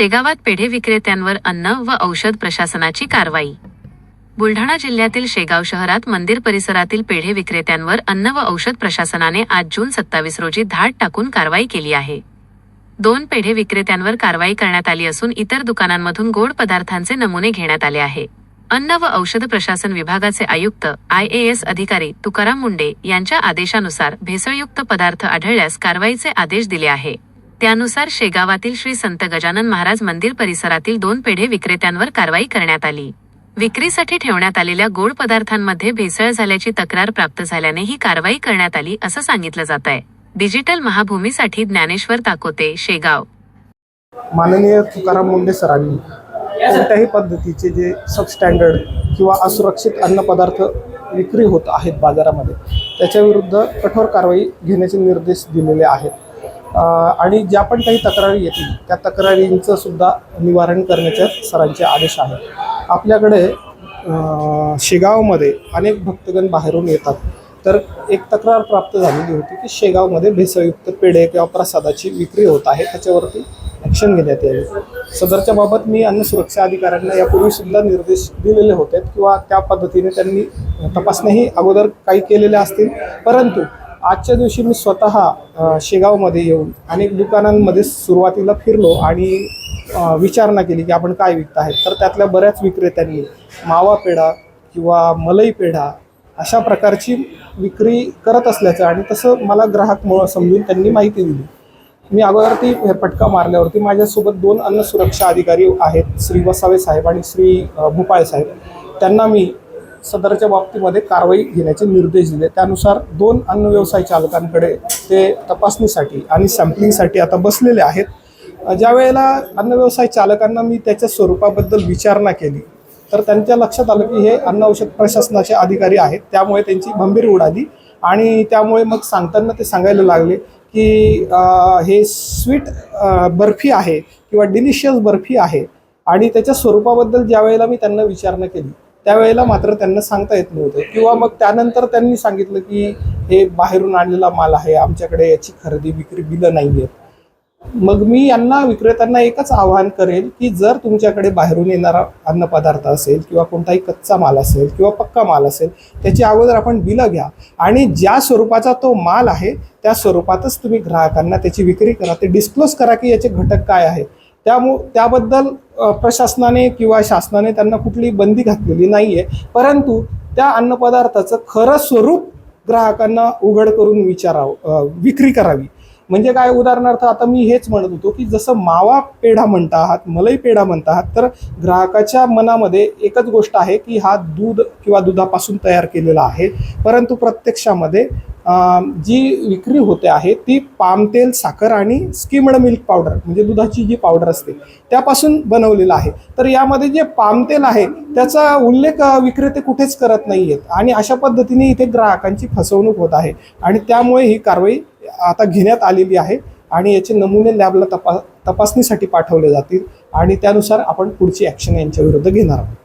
शेगावात पेढे विक्रेत्यांवर अन्न व औषध प्रशासनाची कारवाई। बुलढाणा जिल्ह्यातील शेगाव शहरात मंदिर परिसरातील पेढे विक्रेत्यांवर अन्न व औषध प्रशासनाने आज जून 27 रोजी धाड टाकून कारवाई केली आहे। 2 पेढे विक्रेत्यांवर कारवाई करण्यात आली असून इतर दुकानांमधून गोड पदार्थांचे नमुने घेण्यात आले आहे। अन्न व औषध प्रशासन विभागाचे आयुक्त IAS अधिकारी तुकाराम मुंडे यांच्या आदेशानुसार भेसळयुक्त पदार्थ आढळल्यास कारवाईचे आदेश दिले आहे। त्यानुसार शेगावातील श्री संत गजानन महाराज मंदिर परिसरातील 2 पेढे विक्रेत्यांवर कारवाई करण्यात आली। विक्रीसाठी ठेवण्यात आलेल्या गोड पदार्थांमध्ये भेसळ झाल्याची तक्रार प्राप्त झाल्याने ही कारवाई करण्यात आली असं सांगितलं जात आहे। डिजिटल महाभूमीसाठी ज्ञानेश्वर ताकोते, शेगाव। माननीय तुकाराम मुंडे सरांनी कोणत्याही पद्धतीचे जे सबस्टँडर्ड किंवा असुरक्षित अन्नपदार्थ विक्री होत आहेत बाजारामध्ये त्याच्याविरुद्ध कठोर कारवाई घेण्याचे निर्देश दिलेले आहेत। आणि ज्या पण काही तक्रारी येतील त्या तक्रारींचं सुद्धा निवारण करण्याचे सरांचे आदेश आहेत। आपल्याकडे शेगावमध्ये अनेक भक्तगण बाहेरून येतात, तर एक तक्रार प्राप्त झालेली होती की शेगावमध्ये भेसळयुक्त पेढे किंवा प्रसादाची विक्री होत आहे, त्याच्यावरती ॲक्शन घेण्यात यावी। सदरच्या बाबत मी अन्न सुरक्षा अधिकाऱ्यांना यापूर्वी सुद्धा निर्देश दिलेले होते किंवा त्या पद्धतीने त्यांनी तपासण्याही अगोदर काही केलेल्या असतील, परंतु आजच्या दिवशी मी स्वतः शेगावमध्ये येऊन अनेक दुकानांमध्ये सुरुवातीला फिरलो आणि विचारणा केली की आपण काय विकत आहेत, तर त्यातल्या बऱ्याच विक्रेत्यांनी मावा पेढा किंवा मलाई पेढा अशा प्रकारची विक्री करत असल्याचं आणि तसं मला ग्राहक समजून त्यांनी माहिती दिली। मी अगोदर फेरफटका मारल्यावरती माझ्यासोबत 2 अन्न सुरक्षा अधिकारी आहेत, श्री वसावे साहेब आणि श्री भुपाळे साहेब, त्यांना मी सदरच्या बाबतीमध्ये कारवाई घेण्याचे निर्देश दिले। त्यानुसार 2 अन्न व्यवसाय चालकांकडे ते तपासणीसाठी आणि सॅम्पलिंगसाठी आता बसलेले आहेत। ज्या वेळेला अन्न व्यवसाय चालकांना मी त्याच्या स्वरूपाबद्दल विचारणा केली तर त्यांच्या लक्षात आलं की हे अन्न औषध प्रशासनाचे अधिकारी आहेत, त्यामुळे त्यांची भंबीर उडाली आणि त्यामुळे मग सांगताना ते सांगायला लागले की हे स्वीट बर्फी आहे किंवा डिलिशियस बर्फी आहे। आणि त्याच्या स्वरूपाबद्दल ज्या वेळेला मी त्यांना विचारणा केली त्यावेळेला मात्र त्यांना सांगता येत नव्हतं, किंवा मग त्यानंतर त्यांनी सांगितलं की हे बाहेरून आणलेला माल आहे, आमच्याकडे याची खरेदी विक्री बिलं नाही आहेत। मग मी विक्रेत्यांना एकच आवाहन करेल की जर तुमच्याकडे बाहेरून येणारा अन्नपदार्थ असेल किंवा कोणताही कच्चा माल असेल किंवा पक्का माल असेल त्याची अगोदर आपण बिलं घ्या आणि ज्या स्वरूपाचा तो माल आहे त्या स्वरूपातच तुम्ही ग्राहकांना त्याची विक्री करा, ते डिस्क्लोज करा की याचे घटक काय आहे। त्याबद्दल प्रशासनाने किंवा शासनाने त्यांना कुठली बंदी घातलेली नाही आहे, परंतु त्या अन्नपदार्थाचं खरं स्वरूप ग्राहकांना उघड करून विक्री करावी। म्हणजे काय, उदाहरणार्थ आता मी हेच म्हणत होतो की जसं मावा पेढा म्हणता आहात, मलाई पेढा म्हणता आहात, तर ग्राहकाच्या मनामध्ये एकच गोष्ट आहे की हा दूध किंवा दुधापासून तयार केलेला आहे, परंतु प्रत्यक्षामध्ये जी विक्री होते आहे ती पाम तेल, साखर आणि स्किम्ड मिल्क पावडर म्हणजे दुधाची जी पावडर असते त्यापासून बनवलेला आहे। तर यामध्ये जे पाम तेल आहे त्याचा उल्लेख विक्रेते कुठेच करत नाही आहेत आणि अशा पद्धतीने इथे ग्राहकांची फसवणूक होत आहे आणि त्यामुळे ही कारवाई आता घेण्यात आलेली आहे आणि याचे नमुने लॅबला तपासणीसाठी पाठवले जातील आणि त्यानुसार आपण पुढची ॲक्शन यांच्या विरुद्ध घेणार आहोत।